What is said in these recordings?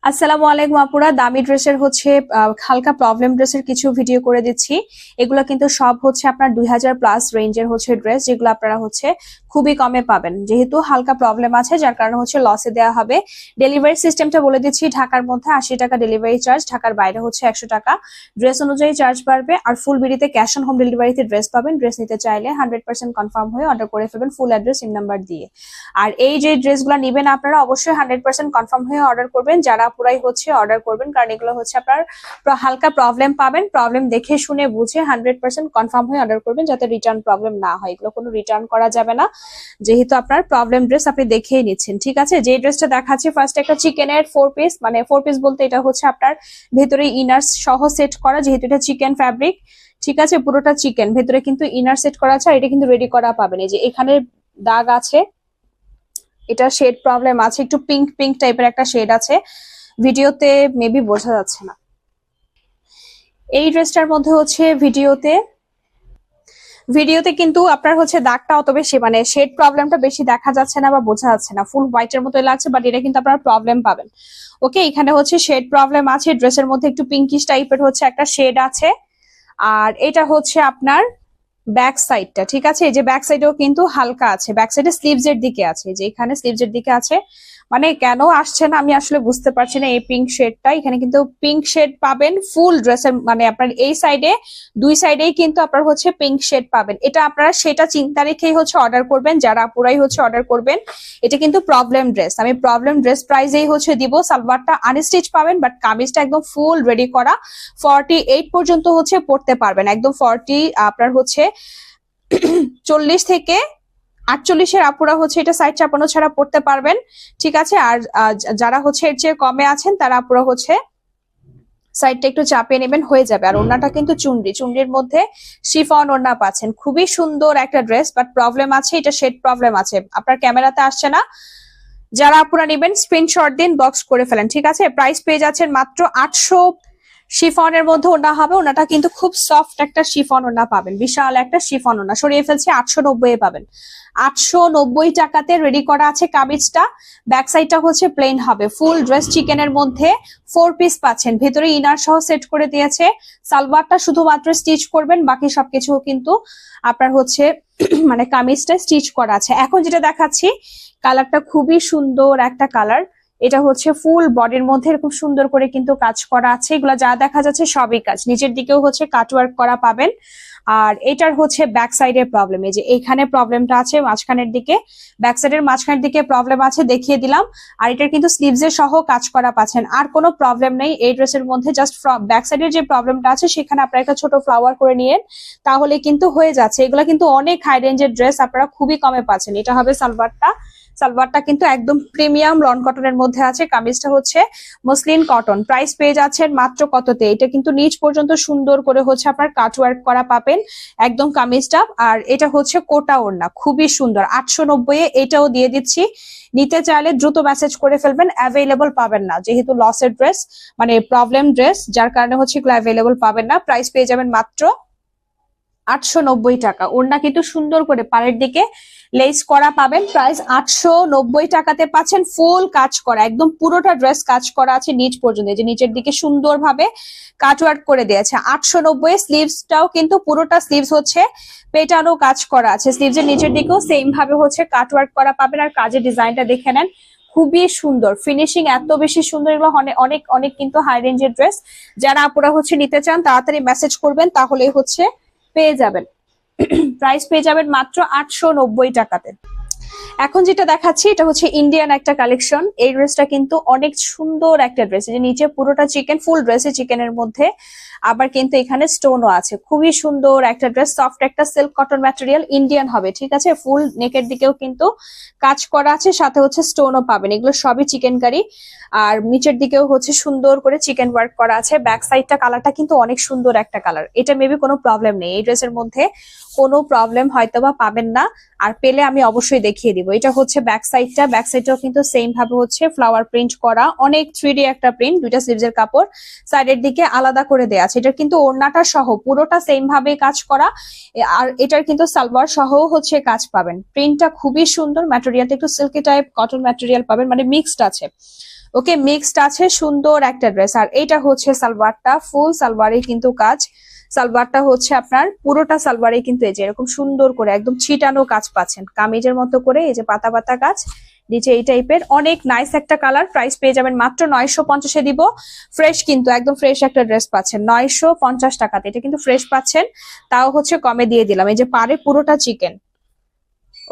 আসসালামু আলাইকুম আপুরা, দামি ড্রেসের হচ্ছে হালকা প্রবলেম ড্রেসের কিছু ভিডিও করে দিচ্ছি। এগুলো কিন্তু সব হচ্ছে আপনার 2000+ রেঞ্জের হচ্ছে ড্রেস, যেগুলো আপনারা হচ্ছে খুবই কমে পাবেন। যেহেতু হালকা প্রবলেম আছে যার কারণে হচ্ছে লসে দেওয়া হবে। ডেলিভারি সিস্টেমটা বলে দিচ্ছি, ঢাকার মধ্যে 80 টাকা ডেলিভারি চার্জ, ঢাকার বাইরে হচ্ছে 100 টাকা। ড্রেস অনুযায়ী চার্জ বাড়বে। আর ফুল বিডিতে ক্যাশ অন হোম ডেলিভারিতে ড্রেস পাবেন। ড্রেস নিতে চাইলে 100% কনফার্ম হয়ে অর্ডার করে ফেলবেন, ফুল অ্যাড্রেস সিম নাম্বার দিয়ে। আর এই যে ড্রেসগুলো নিবেন আপনারা অবশ্যই 100% কনফার্ম হয়ে অর্ডার করবেন, যারা পুরাই হচ্ছে অর্ডার করবেন, কারণ এগুলো হচ্ছে আপনার হালকা প্রবলেম পাবেন। প্রবলেম দেখে শুনে বুঝে 100% কনফার্ম হয়ে অর্ডার করবেন, যাতে রিটার্ন প্রবলেম না হয়। এগুলো কোনো রিটার্ন করা যাবে না, যেহেতু আপনার প্রবলেম ড্রেস আপনি দেখেই নিচ্ছেন। ঠিক আছে, যে ড্রেসটা দেখাচ্ছি ফার্স্ট একটা চিকেনের 4 পিস, মানে 4 পিস বলতে এটা হচ্ছে আপনার ভেতরে ইনার্স সহ সেট করা, যেহেতু এটা চিকেন ফ্যাব্রিক। ঠিক আছে, পুরোটা চিকেন, ভেতরে কিন্তু ইনার সেট করা আছে। আর এটা কিন্তু রেডি করা পাবেন। এই যে এখানে দাগ আছে, এটা শেড প্রবলেম আছে, একটু পিঙ্ক পিঙ্ক টাইপের একটা শেড আছে, ভিডিওতে মেবি বোঝা যাচ্ছে না। এই ড্রেসটার মধ্যে হচ্ছে ভিডিওতে কিন্তু আপনার হচ্ছে দাগটা অত বেশি, মানে শেড প্রবলেমটা বেশি দেখা যাচ্ছে না বা বোঝা যাচ্ছে না, ফুল হোয়াইটের মতো লাগছে, বাট এটা কিন্তু আপনার প্রবলেম পাবেন। ওকে, এখানে হচ্ছে শেড প্রবলেম আছে, ড্রেসের মধ্যে একটু পিঙ্কিশ টাইপের হচ্ছে একটা শেড আছে। আর এটা হচ্ছে আপনার ব্যাক সাইডটা। ঠিক আছে, এই যে ব্যাক সাইডেও কিন্তু হালকা আছে, ব্যাক সাইডে স্লিভস এর দিকে আছে, যে এখানে স্লিভস এর দিকে আছে। মানে কেন আসছে না আমি আসলে বুঝতে পারছি না। এই পিঙ্ক শেডটা, এখানে কিন্তু পিঙ্ক শেড পাবেন ফুল ড্রেসের, মানে আপনার এই সাইডে দুই সাইডেই কিন্তু আপনার হচ্ছে পিঙ্ক শেড পাবেন। এটা আপনারা সেটা চিন্তা রেখেই হচ্ছে অর্ডার করবেন, যারা পুরাই হচ্ছে অর্ডার করবেন। এটা কিন্তু প্রবলেম ড্রেস, আমি প্রবলেম ড্রেস প্রাইসেই হচ্ছে দিব। সালোয়ারটা আনস্টিচ পাবেন, বাট কামিজটা একদম ফুল রেডি করা। 48 পর্যন্ত হচ্ছে পড়তে পারবেন, একদম 40 আপনার হচ্ছে 40 থেকে 48-এর আপুরা হচ্ছে এটা সাইড চাপানো ছাড়া পড়তে পারবেন। ঠিক আছে, আর যারা হচ্ছে এর চেয়ে কমে আছেন তারা আপুরা হচ্ছে সাইডটা একটু চাপিয়ে নেবেন, হয়ে যাবে। আর ওড়নাটা কিন্তু চুনরির মধ্যে শিফন ওড়না পাচ্ছেন, খুবই সুন্দর একটা ড্রেস। বাট প্রবলেম আছে, এটা শেড প্রবলেম আছে, আপনার ক্যামেরাতে আসছে না। যারা আপুরা নেবেন স্ক্রিনশট দিন, বক্স করে ফেলেন। ঠিক আছে, প্রাইস পেয়ে যাচ্ছেন মাত্র 800। শিফনের মধ্যে ওনা হবে, ওনাটা কিন্তু খুব সফট একটা শিফন ওনা পাবেন, বিশাল একটা শিফন ওনা। সরিয়ে ফেলছি, 890 পাবেন। 890 টাকাতে রেডি করা আছে কামিজটা। ব্যাক সাইডটা হচ্ছে প্লেন হবে, ফুল ড্রেস চিকেনের মধ্যে 4 পিস পাচ্ছেন, ভেতরে ইনার সহ সেট করে দিয়েছে। সালোয়ারটা শুধুমাত্র স্টিচ করবেন, বাকি সবকিছু কিন্তু আপনার হচ্ছে মানে কামিজটা স্টিচ করা আছে। এখন যেটা দেখাচ্ছি কালারটা খুবই সুন্দর একটা কালার। এটা হচ্ছে ফুল বডির মধ্যে এরকম সুন্দর করে কিন্তু কাজ করা আছে। এগুলা যা দেখা যাচ্ছে সবই কাজ, নিচের দিকেও হচ্ছে কাটওয়ার্ক করা পাবেন। আর এটার হচ্ছে ব্যাক সাইডের প্রবলেম, এই যে এখানে প্রবলেমটা আছে মাঝখানের দিকে, ব্যাক সাইডের মাঝখানের দিকে প্রবলেম আছে, দেখিয়ে দিলাম। আর এটার কিন্তু স্লিভস এর সহ কাজ করা পাচ্ছেন, আর কোনো প্রবলেম নেই এই ড্রেসের মধ্যে। জাস্ট ব্যাক সাইডের যে প্রবলেমটা আছে সেখানে আপনারা একটা ছোট ফ্লাওয়ার করে নিয়েন, তাহলে কিন্তু হয়ে যাচ্ছে। এগুলা কিন্তু অনেক হাই রেঞ্জের ড্রেস, আপনারা খুবই কমে পাচ্ছেন। এটা হবে সালোয়ারটা। সালোয়ারটা কিন্তু একদম প্রিমিয়াম লন কটনের মধ্যে আছে, কামিজটা হচ্ছে মসলিন কটন। প্রাইস পেয়ে যাচ্ছেন মাত্র কততে? এটা কিন্তু নিচ পর্যন্ত সুন্দর করে হচ্ছে আপনার কাটওয়ার্ক করা পাবেন একদম কামিজটা। আর এটা হচ্ছে কোটা ওড়না, খুবই সুন্দর। 890 এ এটাও দিয়ে দিচ্ছি। নিতে চাইলে দ্রুত মেসেজ করে ফেলবেন, অ্যাভেলেবল পাবেন না, যেহেতু লসের ড্রেস, মানে প্রবলেম ড্রেস, যার কারণে হচ্ছে এগুলো অ্যাভেলেবল পাবেন না। প্রাইস পেয়ে যাবেন মাত্র 890 টাকা। ওড়না কিন্তু সুন্দর করে পাড়ের দিকে লেস করা পাবেন, প্রাইস 890 টাকাতে পাচ্ছেন। ফুল কাজ করা, একদম পুরোটা ড্রেস কাজ করা আছে নিচ পর্যন্ত, যে নিচের দিকে সুন্দর ভাবে কাটওয়ার্ক করে দিয়েছে। 890। স্লিভসটাও কিন্তু পুরোটা স্লিভস হচ্ছে পেটানো কাজ করা আছে, স্লিভস এর নিচের দিকেও সেম ভাবে হচ্ছে কাটওয়ার্ক করা পাবেন। আর কাজের ডিজাইনটা দেখে নেন, খুবই সুন্দর, ফিনিশিং এত বেশি সুন্দর। এগুলো অনেক অনেক কিন্তু হাই রেঞ্জের ড্রেস। যারা আপুরা হচ্ছে নিতে চান তাড়াতাড়ি মেসেজ করবেন, তাহলে হচ্ছে পেয়ে যাবেন। প্রাইস পেয়ে যাবেন মাত্র 890 টাকাতে। এখন যেটা দেখাচ্ছি এটা হচ্ছে ইন্ডিয়ান একটা কালেকশন। এই ড্রেসটা কিন্তু অনেক সুন্দর একটা ড্রেস, যে নিচে পুরোটা চিকেন, ফুল ড্রেসে চিকেনের মধ্যে আবার কিন্তু এখানে স্টোনও আছে। খুবই সুন্দর একটা ড্রেস, সফট একটা সিল্ক কটন ম্যাটেরিয়াল, ইন্ডিয়ান হবে। ঠিক আছে, ফুল নেকের দিকেও কিন্তু কাজ করা আছে, সাথে হচ্ছে স্টোনও পাবেন। এগুলো সবই চিকেন কারি। আর নিচের দিকেও হচ্ছে সুন্দর করে চিকেন ওয়ার্ক করা আছে। ব্যাক সাইডটা কালারটা কিন্তু অনেক সুন্দর একটা কালার। এটা মেবি কোনো প্রবলেম নেই, এই ড্রেসের মধ্যে কোনো প্রবলেম হয়তো বা পাবেন না। আর পেলে আমি অবশ্যই দেখিয়ে দিব। এটা হচ্ছে ব্যাক সাইডটা, ব্যাক সাইডটাও কিন্তু সেম ভাবে হচ্ছে ফ্লাওয়ার প্রিন্ট করা, অনেক 3D একটা প্রিন্ট, দুইটা স্লিভস এর কাপড় সাইডের দিকে আলাদা করে দেয়া আছে। এটা কিন্তু ওড়নাটা সহ পুরোটা সেম ভাবে কাজ করা। আর এটার কিন্তু সালোয়ার সহ হচ্ছে কাজ পাবেন। প্রিন্টটা খুবই সুন্দর, ম্যাটেরিয়ালটা একটু সিল্কি টাইপ কটন ম্যাটেরিয়াল পাবেন, মানে মিক্সড আছে। ওকে, মিক্সড আছে, সুন্দর একটা ড্রেস। আর এটা হচ্ছে সালোয়ারটা, ফুল সালোয়ারে কিন্তু কাজ। সালোয়ারটা হচ্ছে আপনার পুরোটা সালোয়ারে কিন্তু এই যে এরকম সুন্দর করে একদম ছিটানো কাজ পাচ্ছেন, কামিজের মতো করে এই যে পাতা পাতা কাজ নিচে এই টাইপের। অনেক নাইস একটা কালার। প্রাইস পেয়ে যাবেন মাত্র 950-এ দিব। ফ্রেশ কিন্তু একদম ফ্রেশ একটা ড্রেস পাচ্ছেন 950 টাকাতে। এটা কিন্তু ফ্রেশ পাচ্ছেন, তাও হচ্ছে কমে দিয়ে দিলাম। এই যে পারে পুরোটা চিকেন,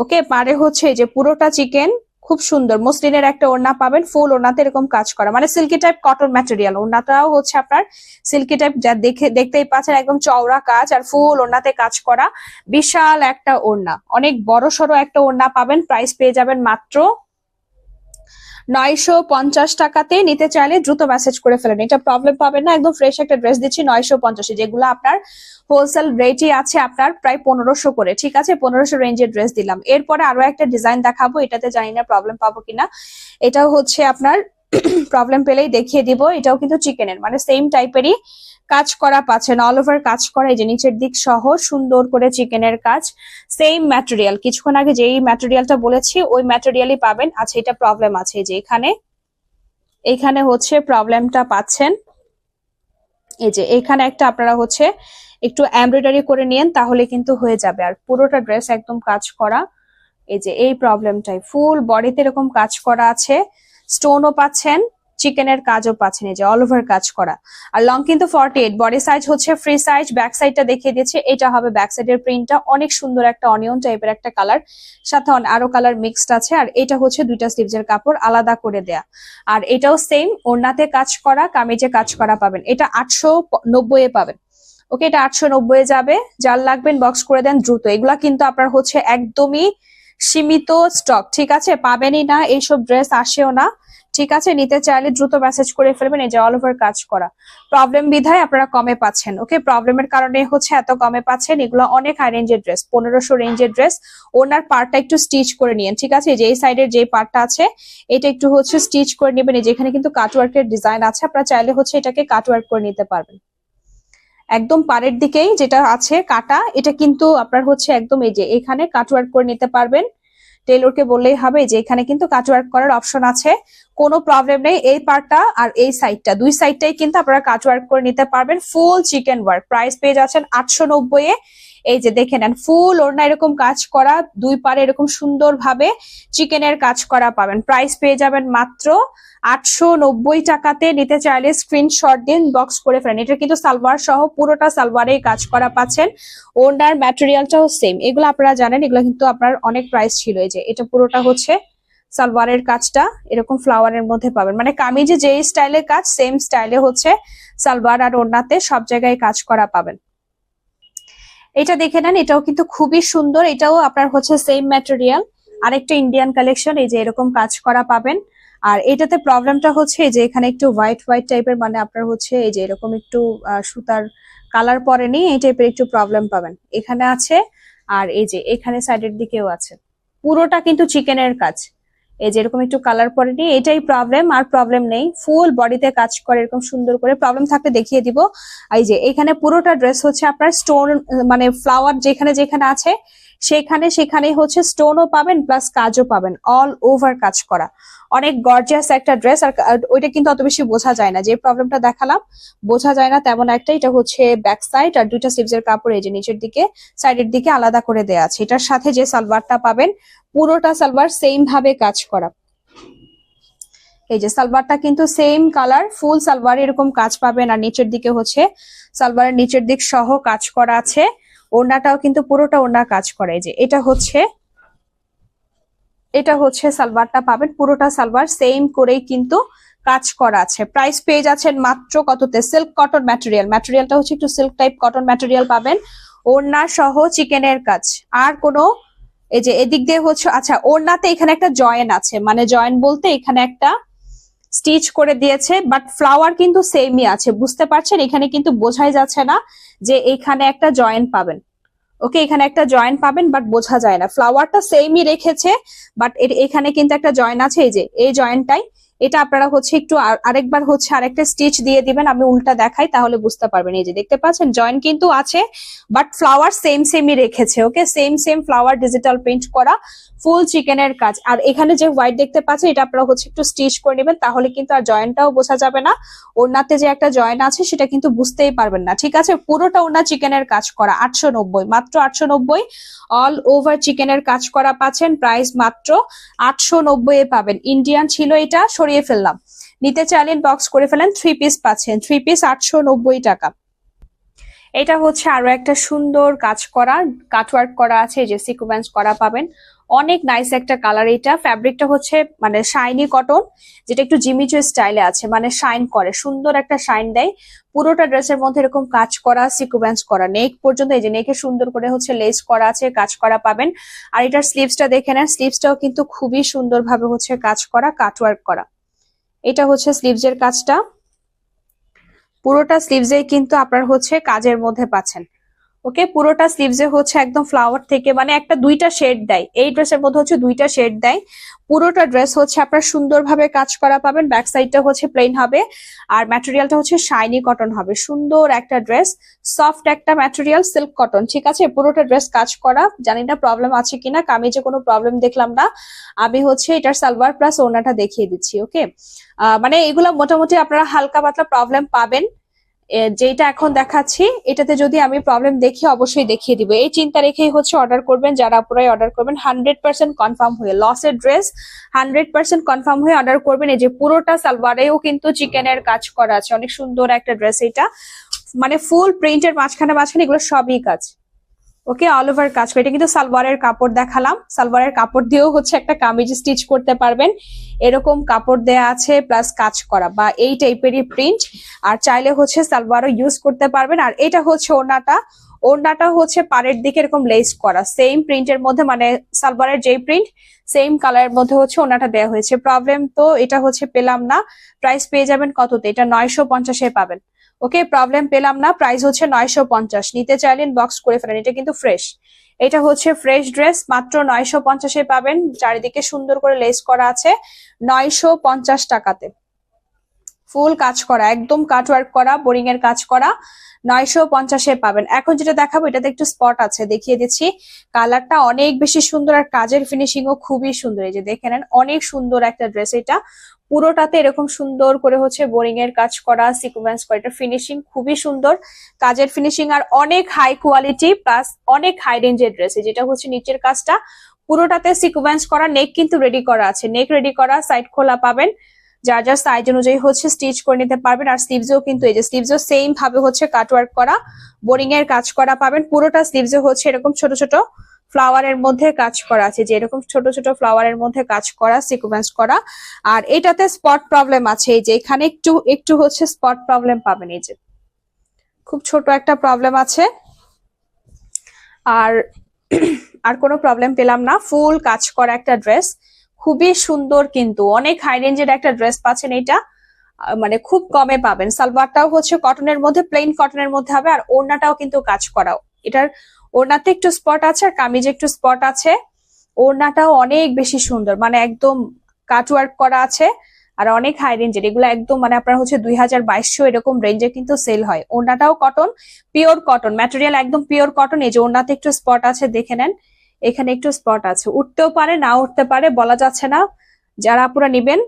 ওকে, পারে হচ্ছে এই যে পুরোটা চিকেন, খুব সুন্দর মসলিনের একটা ওড়না পাবেন, ফুল ওড়নাতে এরকম কাজ করা, মানে সিল্কি টাইপ কটন ম্যাটেরিয়াল। ওড়নাটাও হচ্ছে আপনার সিল্কি টাইপ, যা দেখতেই পাচ্ছেন একদম চওড়া কাজ আর ফুল ওড়নাতে কাজ করা। বিশাল একটা ওড়না, অনেক বড় সড়ো একটা ওড়না পাবেন। প্রাইস পেয়ে যাবেন মাত্র 950 টাকাতে। নিতে চাইলে দ্রুত মেসেজ করে ফেলেন, এটা প্রবলেম পাবেন না। একদম ফ্রেশ একটা ড্রেস দিচ্ছি 950-এ, যেগুলো আপনার হোলসেল রেটই আছে আপনার প্রায় 1500 করে, ঠিক আছে? 1500 রেঞ্জের ড্রেস দিলাম। এরপরে আরো একটা ডিজাইন দেখাবো, এটাতে জানি না প্রবলেম পাবো কিনা। এটাও হচ্ছে আপনার প্রবলেম পেলেই দেখিয়ে দিব। এটাও কিন্তু চিকেনের, মানে সেম টাইপেরই কাজ করা পাচ্ছেন, অল ওভার কাজ করা, এই যে নিচের দিক সহ সুন্দর করে চিকেনের কাজ, সেম ম্যাটেরিয়াল। কিছুক্ষণ আগে যেই ম্যাটেরিয়ালটা বলেছি ওই ম্যাটেরিয়ালই পাবেন। আচ্ছা, এটা প্রবলেম আছে যে এখানে হচ্ছে প্রবলেমটা পাচ্ছেন। এই যে এখানে একটা আপনারা হচ্ছে একটু এমব্রয়ডারি করে নিয়েন, তাহলে কিন্তু হয়ে যাবে। আর পুরোটা ড্রেস একদম কাজ করা, এই যে এই প্রবলেমটাই। ফুল বডিতে এরকম কাজ করা আছে, স্টোনও পাচ্ছেন, চিকেনের কাজও পাচ্ছেন, এই যে অল ওভার কাজ করা। আর লং কিন্তু 48, বডি সাইজ হচ্ছে ফ্রি সাইজ। ব্যাক সাইডটা দেখিয়ে দিচ্ছি, এটা হবে ব্যাক সাইডের প্রিন্টটা। অনেক সুন্দর একটা অনিয়ন টাইপের একটা কালার, সাথে আরো কালার মিক্সড আছে। আর এটা হচ্ছে দুইটা স্লিভসের কাপড় আলাদা করে দেয়া। আর এটাও সেম ওড়নাতে কাজ করা, কামিজে কাজ করা পাবেন। এটা 890-এ পাবেন। ওকে, এটা 890-এ যাবে। যার লাগবেন বক্স করে দেন দ্রুত। এগুলা কিন্তু আপনার হচ্ছে একদমই সীমিত স্টক, ঠিক আছে? পাবেনই না, এইসব ড্রেস আসেও না, ঠিক আছে? নিতে চাইলে দ্রুত মেসেজ করে ফেলবেন। এই যে অল ওভার কাজ করা, প্রবলেম বিধায় আপনারা কমে পাচ্ছেন। ওকে, প্রবলেমের কারণে হচ্ছে এত কমে পাচ্ছেন। এগুলো অনেক হাই রেঞ্জের ড্রেস, 1500 রেঞ্জের ড্রেস। ওনার পার্টটা একটু স্টিচ করে নিয়েন, ঠিক আছে? যে এই সাইডের যে পার্টটা আছে এটা একটু হচ্ছে স্টিচ করে নেবেন। এই যেখানে কিন্তু কাটওয়ার্কের ডিজাইন আছে, আপনারা চাইলে হচ্ছে এটাকে কাটওয়ার্ক করে নিতে পারবেন। একদম পাড়ের দিকেই যেটা আছে কাটা, এটা কিন্তু আপনার হচ্ছে একদম এই যে এখানে কাটওয়ার্ক করে নিতে পারবেন। টেলরকে বললেই হবে যে এখানে কিন্তু কাটওয়ার্ক করার অপশন আছে, কোনো প্রবলেম নেই। এই পার্টটা আর এই সাইডটা, দুই সাইডটাই কিন্তু আপনারা কাটওয়ার্ক করে নিতে পারবেন। ফুল চিকেন ওয়ার্ক। প্রাইস পেয়ে যাচ্ছেন 890-এ। এই যে দেখে নেন, ফুল ওড়না এরকম কাজ করা, দুই পারে এরকম সুন্দর ভাবে চিকেনের কাজ করা পাবেন। প্রাইস পেয়ে যাবেন মাত্র 890 টাকাতে। নিতে চাইলে স্ক্রিনশট দিন, বক্স করে ফেলেন। এটা কিন্তু সালোয়ার সহ পুরোটা সালোয়ারে কাজ করা পাচ্ছেন। ওড়নার ম্যাটেরিয়ালটাও সেম। এগুলো আপনারা জানেন, এগুলো কিন্তু আপনার অনেক প্রাইস ছিল। এই যে এটা পুরোটা হচ্ছে সালোয়ারের কাজটা এরকম ফ্লাওয়ারের মধ্যে পাবেন, মানে কামিজে যে স্টাইলের কাজ সেম স্টাইলে হচ্ছে সালোয়ার আর ওড়নাতে সব জায়গায় কাজ করা পাবেন। এটা দেখে নেন, এটাও কিন্তু খুবই সুন্দর। এটাও আপনার হচ্ছে সেম ম্যাটেরিয়াল, আরেকটা ইন্ডিয়ান কালেকশন। এই যে এরকম কাজ করা পাবেন। আর এটাতে প্রবলেমটা হচ্ছে যে এখানে একটু হোয়াইট হোয়াইট টাইপের, মানে আপনার হচ্ছে এই যে এরকম একটু সুতার কালার পরেনি, এই টাইপের একটু প্রবলেম পাবেন এখানে আছে। আর এই যে এখানে সাইডের দিকেও আছে, পুরোটা কিন্তু চিকেনের কাজ। এই যে এরকম একটু কালার পরেনি, এটাই প্রবলেম, আর প্রবলেম নেই। ফুল বডিতে কাজ করে এরকম সুন্দর করে। প্রবলেম থাকলে দেখিয়ে দিব। এই যে এখানে পুরোটা ড্রেস হচ্ছে আপনার স্টোন, মানে ফ্লাওয়ার যেখানে যেখানে আছে সেখানে হচ্ছে স্টোনও পাবেন প্লাস কাজও পাবেন, অল ওভার কাজ করা। অনেক গর্জিয়াস একটা ড্রেস। আর ওইটা কিন্তু অত বেশি বোঝা যায় না, যে প্রবলেমটা দেখালাম বোঝা যায় না তেমন একটা। এটা হচ্ছে ব্যাক সাইড, আর দুইটা স্লিভসের কাপড় এই যে নিচের দিকে সাইডের দিকে আলাদা করে দেয়া আছে। এটার সাথে যে সালোয়ারটা পাবেন পুরোটা সালোয়ার সেম ভাবে কাজ করা। এই যে সালোয়ারটা কিন্তু সেম কালার, ফুল সালোয়ার এরকম কাজ পাবেন। আর নিচের দিকে হচ্ছে সালোয়ারের নিচের দিক সহ কাজ করা আছে। ওড়নাটাও কিন্তু পুরোটা ওড়না কাজ করে। এই যে এটা হচ্ছে সালোয়ারটা পাবেন, পুরোটা সালোয়ার সেম করেই কিন্তু কাজ করা আছে। প্রাইস পেয়ে যাচ্ছেন মাত্র কততে? সিল্ক কটন ম্যাটেরিয়ালটা হচ্ছে একটু সিল্ক টাইপ কটন ম্যাটেরিয়াল পাবেন, ওড়না সহ চিকেনের কাজ। আর কোনো এই যে এদিক দিয়ে হচ্ছে, আচ্ছা ওড়নাতে এখানে একটা জয়েন আছে, মানে জয়েন বলতে এখানে একটা স্টিচ করে দিয়েছে, বাট ফ্লাওয়ার কিন্তু সেমই আছে, বুঝতে পারছেন? এখানে কিন্তু বোঝাই যাচ্ছে না যে এখানে একটা জয়েন পাবেন। ওকে, এখানে একটা জয়েন পাবেন বাট বোঝা যায় না, ফ্লাওয়ারটা সেমই রেখেছে, বাট এখানে কিন্তু একটা জয়েন আছে। এই যে এই জয়েন্টটাই এটা আপনারা হচ্ছে একটু আরেকবার হচ্ছে আরেকটা স্টিচ দিয়ে দিবেন, আমি উল্টা দেখাই তাহলে বুঝতে পারবেন। এই যে দেখতে পাচ্ছেন জয়েন্ট কিন্তু আছে, বাট ফ্লাওয়ার সেমই রেখেছে। ওকে, সেম ফ্লাওয়ার ডিজিটাল প্রিন্ট করা, ফুল চিকেনের কাজ। আর এখানে যে হোয়াইট দেখতে পাচ্ছেন এটা আপনারা হচ্ছে একটু স্টিচ করে নেবেন, তাহলে কিন্তু আর জয়েন্টটাও বোঝা যাবে না। ওড়নাতে যে একটা জয়েন্ট আছে সেটা কিন্তু বুঝতেই পারবেন না। ঠিক আছে, পুরোটা ওড়না চিকেনের কাজ করা, 890, মাত্র 890। অল ওভার চিকেনের কাজ করা পাচ্ছেন, প্রাইস মাত্র 890 এ পাবেন। ইন্ডিয়ান ছিল, এটা সরিয়ে ফেললাম। নিতে চাইলেন বক্স করে ফেলেন। 3 পিস পাচ্ছেন, 3 পিস 890 টাকা। এটা হচ্ছে আরো একটা সুন্দর কাজ করা, কাটওয়ার্ক করা আছে, যে সিকোয়েন্স করা পাবেন। অনেক নাইস একটা কালার। এটা ফ্যাব্রিকটা হচ্ছে মানে শাইনি কটন, যেটা একটু জিমিচু স্টাইলে আছে, মানে শাইন করে, সুন্দর একটা শাইন দেয়। পুরোটা ড্রেসের মধ্যে এরকম কাজ করা, সিকোয়েন্স করা, নেক পর্যন্ত। এই যে নেকে সুন্দর করে হচ্ছে লেস করা আছে, কাজ করা পাবেন। আর এটার স্লিভসটা দেখে নেন, স্লিভসটাও কিন্তু খুবই সুন্দরভাবে হচ্ছে কাজ করা, কাটওয়ার্ক করা। এটা হচ্ছে স্লিভসের কাজটা, পুরোটা স্লিভসে কিন্তু আপনার হচ্ছে কাজের মধ্যে পাচ্ছেন। ওকে, পুরোটা স্লিভসে হচ্ছে একদম ফ্লাওয়ার থেকে মানে একটা দুইটা শেড দেয়, এই ড্রেসের মধ্যে হচ্ছে দুইটা শেড দেয়। পুরোটা ড্রেস হচ্ছে আপনার সুন্দরভাবে কাজ করা পাবেন। ব্যাক সাইডটা হচ্ছে প্লেন হবে, আর ম্যাটেরিয়ালটা হচ্ছে শাইনি কটন হবে। সুন্দর একটা ড্রেস, সফট একটা ম্যাটেরিয়াল, সিল্ক কটন। ঠিক আছে, পুরোটা ড্রেস কাজ করা। জানি না প্রবলেম আছে কিনা, কামিজে কোনো প্রবলেম দেখলাম না। আমি হচ্ছে এটার সালোয়ার প্লাস ওড়নাটা দেখিয়ে দিচ্ছি। ওকে, মানে এগুলা মোটামুটি আপনারা হালকা পাতলা প্রবলেম পাবেন। যেটা এখন দেখাচ্ছি এটাতে যদি আমি প্রবলেম দেখি অবশ্যই দেখিয়ে দিব, এই চিন্তা রেখেই হচ্ছে অর্ডার করবেন। যারা পুরাই অর্ডার করবেন 100% কনফার্ম হয়ে, লসের ড্রেস 100% কনফার্ম হয়ে অর্ডার করবেন। এই যে পুরোটা সালোয়ারেও কিন্তু চিকেনের কাজ করা আছে, অনেক সুন্দর একটা ড্রেস। এটা মানে ফুল প্রিন্টের মাঝখানে এগুলো সবই কাজ। ওকে, অল ওভার কাজ করে। এটা কিন্তু সালোয়ারের কাপড় দেখালাম, সালোয়ারের কাপড় দিয়েও হচ্ছে একটা কামিজ স্টিচ করতে পারবেন। এরকম কাপড় দেয়া আছে প্লাস কাজ করা, বা এই টাইপেরই প্রিন্ট। আর চাইলে হচ্ছে সালোয়ারও ইউজ করতে পারবেন। আর এটা হচ্ছে ওড়নাটা, ওড়নাটা হচ্ছে পাড়ের দিকে এরকম লেস করা, সেম প্রিন্টের মধ্যে, মানে সালোয়ারের যেই প্রিন্ট সেম কালারের মধ্যে হচ্ছে ওড়নাটা দেওয়া হয়েছে। প্রবলেম তো এটা হচ্ছে পেলাম না। প্রাইস পেয়ে যাবেন কততে? এটা 950-এ পাবেন। ওকে, প্রবলেম পেলাম না, প্রাইস হচ্ছে 950। নিতে চাইলেন বক্স করে ফেলেন। এটা কিন্তু ফ্রেশ, এটা হচ্ছে ফ্রেশ ড্রেস, মাত্র 950-এ পাবেন। চারিদিকে সুন্দর করে লেস করা আছে, 950 টাকাতে। ফুল কাজ করা, একদম কাটওয়ার্ক করা, বোরিং এর কাজ করা, 950-এ পাবেন। এখন যেটা দেখাবো এটাতে একটু স্পট আছে, দেখিয়ে দিচ্ছি। কালারটা অনেক বেশি সুন্দর, আর কাজের ফিনিশিং ও খুবই সুন্দর। এই যে দেখে নেন, অনেক সুন্দর একটা ড্রেস। এটা পুরোটাতে এরকম সুন্দর করে হচ্ছে বোরিং এর কাজ করা, সিকোয়েন্স করা। এটা ফিনিশিং খুবই সুন্দর, কাজের ফিনিশিং, আর অনেক হাই কোয়ালিটি প্লাস অনেক হাই রেঞ্জের ড্রেস। যেটা হচ্ছে নিচের কাজটা পুরোটাতে সিকোয়েন্স করা, নেক কিন্তু রেডি করা আছে, নেক রেডি করা, সাইড খোলা পাবেন। যার যার সাইজ অনুযায়ী হচ্ছে স্টিচ করে নিতে পারবেন। আর স্লিভসও কিন্তু এই যে স্লিভসও সেম ভাবে হচ্ছে কাটওয়ার্ক করা, বোরিং এর কাজ করা পাবেন। পুরোটা স্লিভসে হচ্ছে এরকম ছোট ছোট ফ্লাওয়ারের মধ্যে কাজ করা আছে, যে এরকম ছোট ছোট ফ্লাওয়ারের মধ্যে কাজ করা, সিকোয়েন্স করা। আর এটাতে স্পট প্রবলেম আছে, এই যে এখানে একটু একটু হচ্ছে স্পট প্রবলেম পাবেন, এই যে খুব ছোট একটা প্রবলেম আছে। আর আর কোনো প্রবলেম পেলাম না। ফুল কাজ করা একটা ড্রেস, খুবই সুন্দর, কিন্তু অনেক হাই রেঞ্জের একটা ড্রেস পাচ্ছেন। এটা মানে খুব কমে পাবেন। সালোয়ারটাও হচ্ছে কটনের মধ্যে, প্লেন কটনের মধ্যে হবে। আর ওড়নাটাও কিন্তু কাজ করাও, এটার ওড়নাতে একটু স্পট আছে আর কামিজে একটু স্পট আছে। ওড়নাটাও অনেক বেশি সুন্দর, মানে একদম কাটওয়ার্ক করা আছে, আর অনেক হাই রেঞ্জের। এগুলো একদম মানে আপনার হচ্ছে 2200 এরকম রেঞ্জে কিন্তু সেল হয়। ওড়নাটাও কটন, পিওর কটন ম্যাটেরিয়াল, একদম পিওর কটন। এই যে ওড়নাতে একটু স্পট আছে, দেখে নেন, এখানে একটু স্পট আছে, উঠতেও পারে না উঠতে পারে, বলা যাচ্ছে না। যারা আপনারা নিবেন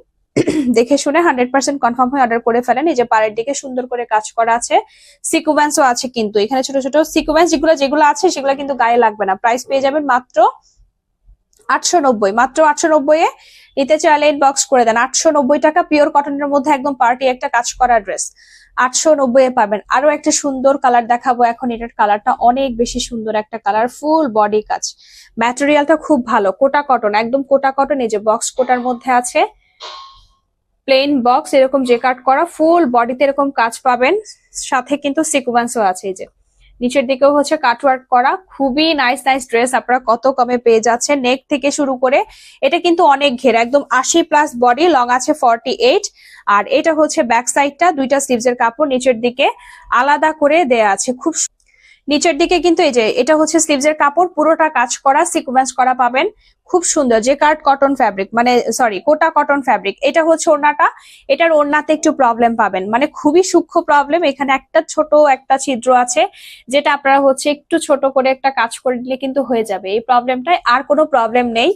দেখে শুনে 100% কনফার্ম হয়ে অর্ডার করে ফেলেন। এই যে পাড়ের দিকে সুন্দর করে কাজ করা আছে, সিকোয়েন্সও আছে কিন্তু এখানে ছোট ছোট সিকোয়েন্স, যেগুলো আছে সেগুলো কিন্তু গায়ে লাগবে না। প্রাইস পেয়ে যাবেন মাত্র 890, মাত্র 890-এ। নিতে চাইলে ইনবক্স করে দেন। 890 টাকা, পিওর কটনের মধ্যে একদম পার্টি একটা কাজ করা ড্রেস, 890-এ পাবেন। আরো একটা সুন্দর কালার দেখাবো এখন। এটার কালারটা অনেক বেশি সুন্দর একটা কালার, ফুল বডি কাজ, ম্যাটেরিয়ালটা খুব ভালো, কোটা কটন, একদম কোটা কটন। এই যে বক্স কোটার মধ্যে আছে, প্লেন বক্স এরকম যে কাট করা, ফুল বডিতে এরকম কাজ পাবেন, সাথে কিন্তু সিকোয়েন্সও আছে। এই যে নিচের দিকেও হচ্ছে কাটওয়ার্ক করা, খুবই নাইস নাইস ড্রেস। আপনারা কত কমে পেয়ে যাচ্ছেন, নেক থেকে শুরু করে। এটা কিন্তু অনেক ঘের, একদম 80+ বডি, লং আছে 48। আর এটা হচ্ছে ব্যাক সাইডটা, দুইটা স্লিভস এর কাপড় নিচের দিকে আলাদা করে দেয়া আছে। খুব নিচের দিকে কিন্তু এই যে এটা হচ্ছে স্লিভস এর কাপড়, পুরোটা কাজ করা, সিকোয়েন্স করা পাবেন, খুব সুন্দর। যে কার্ড কটন ফ্যাব্রিক, মানে সরি কোটা কটন ফ্যাব্রিক। এটা হচ্ছে ওড়নাটা, এটার ওড়নাতে একটু প্রবলেম পাবেন, মানে খুবই সূক্ষ্ম প্রবলেম। এখানে একটা ছোট একটা ছিদ্র আছে, যেটা আপনারা হচ্ছে একটু ছোট করে একটা কাজ করে দিলে কিন্তু হয়ে যাবে। এই প্রবলেমটাই, আর কোনো প্রবলেম নেই।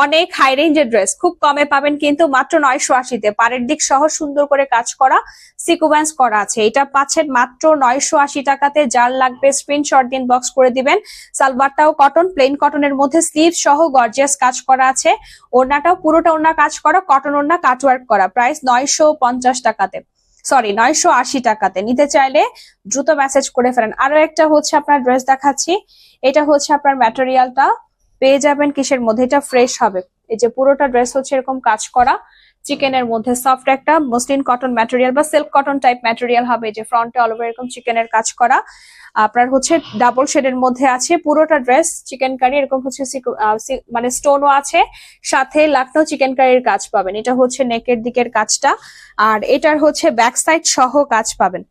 অনেক হাই রেঞ্জের ড্রেস, খুব কমে পাবেন কিন্তু মাত্র 980-তে, পাড়ের দিক সহ সুন্দর করে কাজ করা, সিকোয়েন্স করা আছে। এটা পাচ্ছেন মাত্র 980 টাকাতে। যার লাগবে স্ক্রিনশট দিন, বক্স করে দিবেন। সালোয়ারটাও কটন, প্লেন কটনের মধ্যে স্লিভ সহ গর্জিয়াস কাজ করা আছে। ওড়নাটাও পুরোটা ওড়না কাজ করা, কটন ওড়না, কাটওয়ার্ক করা। প্রাইস 950 টাকাতে, সরি 980 টাকাতে। নিতে চাইলে দ্রুত মেসেজ করে ফেলেন। আরো একটা হচ্ছে আপনার ড্রেস দেখাচ্ছি, এটা হচ্ছে আপনার ম্যাটেরিয়ালটা পেয়ে যাবেন কিসের মধ্যে, এটা ফ্রেশ হবে। এই যে পুরোটা ড্রেস হচ্ছে এরকম কাজ করা, চিকেনের মধ্যে সফট একটা মসলিন কটন ম্যাটেরিয়াল বা সিল্ক কটন টাইপ ম্যাটেরিয়াল হবে। যে ফ্রন্টে অল ওভার এরকম চিকেনের কাজ করা, আপনার হচ্ছে ডাবল শেডের মধ্যে আছে পুরোটা ড্রেস। চিকেন কারি এরকম হচ্ছে মানে স্টোনও আছে, সাথে লাখনৌ চিকেন কারির কাজ পাবেন। এটা হচ্ছে নেকের দিকের কাজটা, আর এটার হচ্ছে ব্যাক সাইড সহ কাজ পাবেন।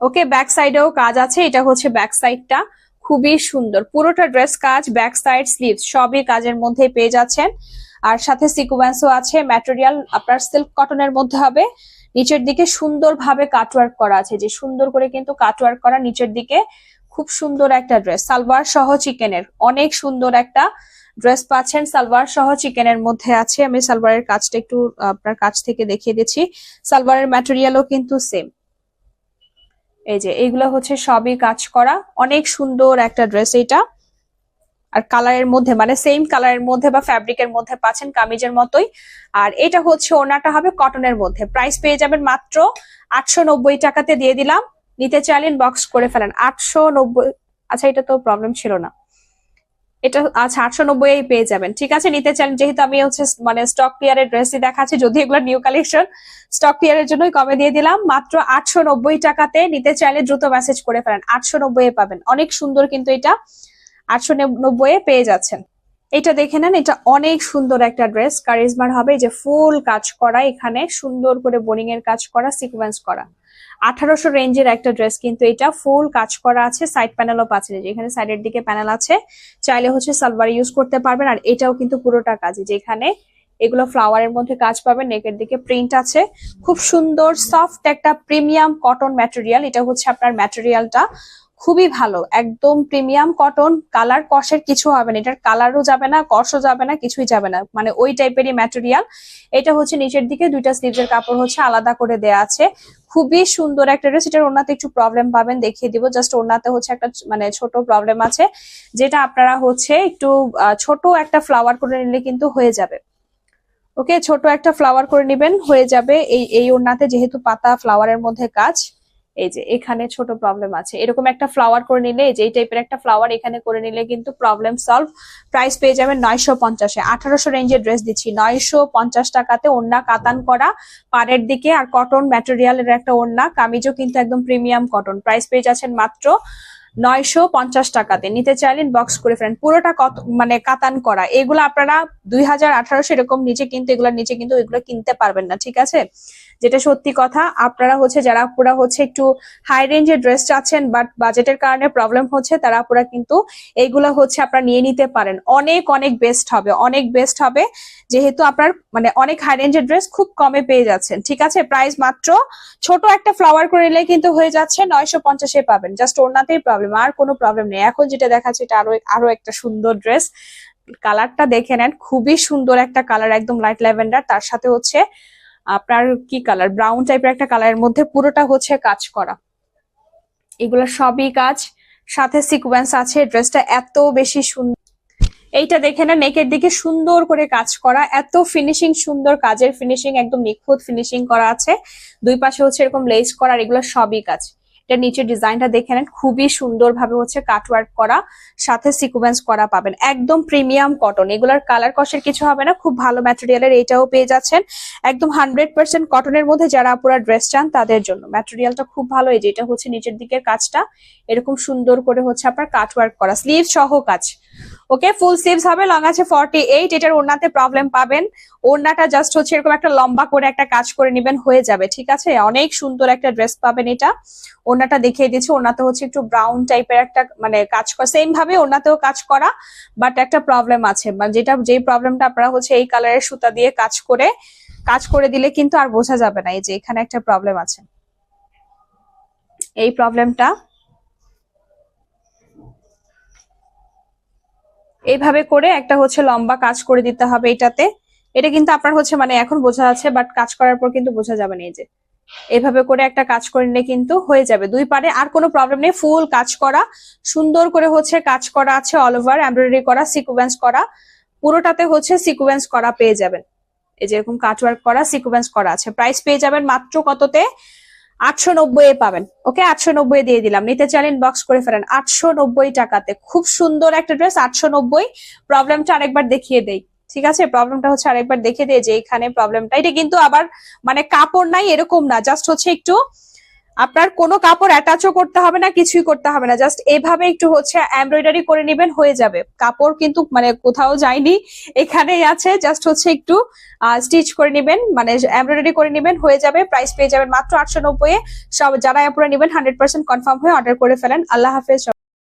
ওকে, ব্যাক সাইডেও কাজ আছে। এটা হচ্ছে ব্যাক সাইডটা, খুবই সুন্দর। পুরোটা ড্রেস কাজ, ব্যাক সাইড স্লিভস সবই কাজের মধ্যে পেয়ে যাচ্ছেন। আর সাথে সিকোয়েন্সও আছে। ম্যাটেরিয়াল আপনার সিল্ক কটনের মধ্যে হবে। নিচের দিকে সুন্দরভাবে কাটওয়ার্ক করা আছে, যে সুন্দর করে কিন্তু কাটওয়ার্ক করা নিচের দিকে। খুব সুন্দর একটা ড্রেস, সালোয়ার সহ চিকেনের, অনেক সুন্দর একটা ড্রেস পাচ্ছেন। সালোয়ার সহ চিকেনের মধ্যে আছে। আমি সালোয়ারের কাজটা একটু আপনার কাছ থেকে দেখিয়ে দিচ্ছি। সালোয়ারের ম্যাটেরিয়ালও কিন্তু সেম। এই যে এইগুলো হচ্ছে সবই কাজ করা, অনেক সুন্দর একটা ড্রেস এটা। আর কালারের মধ্যে, মানে সেম কালারের মধ্যে বা ফ্যাব্রিকের মধ্যে পাচ্ছেন, কামিজের মতোই। আর এটা হচ্ছে ওড়নাটা হবে কটনের মধ্যে। প্রাইস পেয়ে যাবেন মাত্র 890 টাকাতে দিয়ে দিলাম। নিতে চাইলেন বক্স করে ফেলেন। 890, আচ্ছা এটা তো প্রবলেম ছিল না, এটা আচ্ছা 890 পেয়ে যাবেন। ঠিক আছে, নিতে চান, যেহেতু আমি হচ্ছে মানে স্টক ক্লিয়ারের ড্রেসই দেখাচ্ছি, যদি এগুলো নিউ কালেকশন, স্টক ক্লিয়ারের জন্যই কমে দিয়ে দিলাম মাত্র 890 টাকাতে। নিতে চাইলে দ্রুত মেসেজ করে ফেলেন, 890 পাবেন। অনেক সুন্দর কিন্তু এটা, 890 পেয়ে যাচ্ছেন। এটা দেখে নেন, এটা অনেক সুন্দর একটা ড্রেস, কারিজমার হবে। যে ফুল কাজ করা, এখানে সুন্দর করে বোরিং এর কাজ করা, সিকোয়েন্স করা। 1800 রেঞ্জের একটা ড্রেস কিন্তু এটা, ফুল কাজ করা আছে। সাইড প্যানেলও পাচ্ছেন, যেখানে সাইডের দিকে প্যানেল আছে, চাইলে হচ্ছে সালোয়ার ইউজ করতে পারবেন। আর এটাও কিন্তু পুরোটা কাজ, যেখানে এগুলো ফ্লাওয়ারের মধ্যে কাজ পাবেন, নেকের দিকে প্রিন্ট আছে। খুব সুন্দর সফট একটা প্রিমিয়াম কটন ম্যাটেরিয়াল। এটা হচ্ছে আপনার ম্যাটেরিয়ালটা খুবই ভালো, একদম প্রিমিয়াম কটন। কালার কষের কিছু হবে না, এটার কালারও যাবে না, কষও যাবে না, কিছুই যাবে না, মানে ওই টাইপেরই ম্যাটেরিয়াল। এটা হচ্ছে নিচের দিকে দুইটা স্লিভসের কাপড় হচ্ছে আলাদা করে দেয়া আছে। খুবই সুন্দর একটা ড্রেস। এটার ওড়নাতে একটু প্রবলেম পাবেন, দেখিয়ে দিব। জাস্ট ওড়নাতে হচ্ছে একটা মানে ছোট প্রবলেম আছে, যেটা আপনারা হচ্ছে একটু ছোট একটা ফ্লাওয়ার করে নিলে কিন্তু হয়ে যাবে। ওকে, ছোট একটা ফ্লাওয়ার করে নেবেন, হয়ে যাবে। এই ওড়নাতে যেহেতু পাতা ফ্লাওয়ারের মধ্যে কাজ, এই যে এখানে ছোট প্রবলেম আছে, এরকম একটা ফ্লাওয়ার করে নিলে, যে এই টাইপের একটা ফ্লাওয়ার এখানে করে নিলে কিন্তু প্রবলেম সলভ। প্রাইস পেয়ে যাবেন 950-এ। 1800 রেঞ্জের ড্রেস দিচ্ছি 950 টাকাতে। ওড়না কাতান করা পাড়ের দিকে, আর কটন ম্যাটেরিয়ালের একটা ওড়না, কামিজও কিন্তু একদম প্রিমিয়াম কটন। প্রাইস পেয়ে যাচ্ছেন মাত্র 950 টাকাতে। নিতে চাইলেন বক্স করে ফেলেন। পুরোটা কত মানে কাতান করা, এগুলো আপনারা 2000-1800 এরকম নিচে, কিন্তু এগুলোর নিচে কিন্তু এগুলো কিনতে পারবেন না। ঠিক আছে, যেটা সত্যি কথা। আপনারা হচ্ছে যারা পুরা হচ্ছে একটু হাই রেঞ্জের ড্রেস চাচ্ছেন, বাট বাজেটের কারণে প্রবলেম হচ্ছে, তারা পুরা কিন্তু এইগুলো হচ্ছে আপনারা নিয়ে নিতে পারেন। অনেক অনেক বেস্ট হবে, অনেক বেস্ট হবে, যেহেতু আপনার মানে অনেক হাই রেঞ্জের ড্রেস খুব কমে পেয়ে যাচ্ছেন। ঠিক আছে, প্রাইস মাত্র ছোট একটা ফ্লাওয়ার করে নিলে কিন্তু হয়ে যাচ্ছে 950-এ পাবেন। জাস্ট ওড়নাতেই প্রবলেম, আর কোনো প্রবলেম নেই। এখন যেটা দেখাচ্ছে এটা আরো একটা সুন্দর ড্রেস। কালারটা দেখে নেন, খুবই সুন্দর একটা কালার, একদম লাইট ল্যাভেন্ডার। তার সাথে হচ্ছে আপনার কি কালার, ব্রাউন টাইপের একটা কালারের মধ্যে পুরোটা হচ্ছে কাজ করা। এগুলো সবই কাজ, সাথে সিকোয়েন্স আছে। ড্রেসটা এত বেশি সুন্দর। এইটা দেখে না, নেকের দিকে সুন্দর করে কাজ করা, এত ফিনিশিং, সুন্দর কাজের ফিনিশিং, একদম নিখুঁত ফিনিশিং করা আছে। দুই পাশে হচ্ছে এরকম লেস করা, এগুলো সবই কাজ। এটা নিচের ডিজাইনটা দেখে নেন, খুবই সুন্দর ভাবে হচ্ছে কাটওয়ার্ক করা, সাথে সিকোয়েন্স করা পাবেন। একদম প্রিমিয়াম কটন, এগুলার কালার কষের কিছু হবে না, খুব ভালো ম্যাটেরিয়ালের। এটাও পেয়ে যাচ্ছেন একদম 100% কটনের মধ্যে। যারা পুরা ড্রেস চান তাদের জন্য ম্যাটেরিয়ালটা খুব ভালো। এই যে এটা হচ্ছে নিচের দিকের কাজটা এরকম সুন্দর করে হচ্ছে আপনার কাটওয়ার্ক করা, স্লিভ সহ কাজ। ওকে, ফুল স্লিভস হবে, লং আছে 48। এটার ওড়নাতে প্রবলেম পাবেন, ওড়নাটা জাস্ট হচ্ছে এরকম একটা লম্বা করে একটা কাজ করে নেবেন, হয়ে যাবে। ঠিক আছে, অনেক সুন্দর একটা ড্রেস পাবেন এটা। ওড়নাটা দেখিয়ে দিচ্ছি, ওড়নাতে হচ্ছে একটু ব্রাউন টাইপের একটা মানে কাজ করা, সেম ভাবে ওড়নাতেও কাজ করা, বাট একটা প্রবলেম আছে, মানে যেই প্রবলেমটা আপনারা হচ্ছে এই কালারের সুতা দিয়ে কাজ করে দিলে কিন্তু আর বোঝা যাবে না। এই যে এখানে একটা প্রবলেম আছে, এই প্রবলেমটা এইভাবে করে একটা হচ্ছে লম্বা কাজ করে দিতে হবে এটাতে। এটা কিন্তু আপনার হচ্ছে মানে এখন বোঝা যাচ্ছে, বাট কাজ করার পর কিন্তু বোঝা যাবে না। এই যে এভাবে করে একটা কাজ করে নিলে কিন্তু হয়ে যাবে দুই পারে, আর কোনো প্রবলেম নেই। ফুল কাজ করা, সুন্দর করে হচ্ছে কাজ করা আছে, অল ওভার এমব্রয়ডারি করা, সিকোয়েন্স করা, পুরোটাতে হচ্ছে সিকোয়েন্স করা পেয়ে যাবেন। এই যে এরকম কাট ওয়ার্ক করা, সিকোয়েন্স করা আছে। প্রাইস পেয়ে যাবেন মাত্র কততে? 890 পাবেন। ওকে, 890 দিয়ে দিলাম, নিতে চাইলে ইনবক্স করে ফেলেন। 890 টাকাতে খুব সুন্দর একটা ড্রেস, 890। প্রবলেমটা আরেকবার দেখিয়ে দেই, ঠিক আছে? প্রবলেমটা হচ্ছে আরেকবার দেখিয়ে দেই যে এখানে প্রবলেমটা, এটা কিন্তু আবার মানে কাপড় নাই এরকম না, জাস্ট হচ্ছে একটু আপনার কোনো কাপড় অ্যাটাচও করতে হবে না, কিছুই করতে হবে না, জাস্ট এভাবে একটু হচ্ছে এমব্রয়ডারি করে নেবেন, হয়ে যাবে। কাপড় কিন্তু মানে কোথাও যায়নি, এখানেই আছে, জাস্ট হচ্ছে একটু স্টিচ করে নেবেন, মানে এমব্রয়ডারি করে নেবেন, হয়ে যাবে। প্রাইস পেয়ে যাবেন মাত্র 890 এ। সব যারা আপনারা নেবেন 100% কনফার্ম হয়ে অর্ডার করে ফেলেন। আল্লাহ হাফেজ।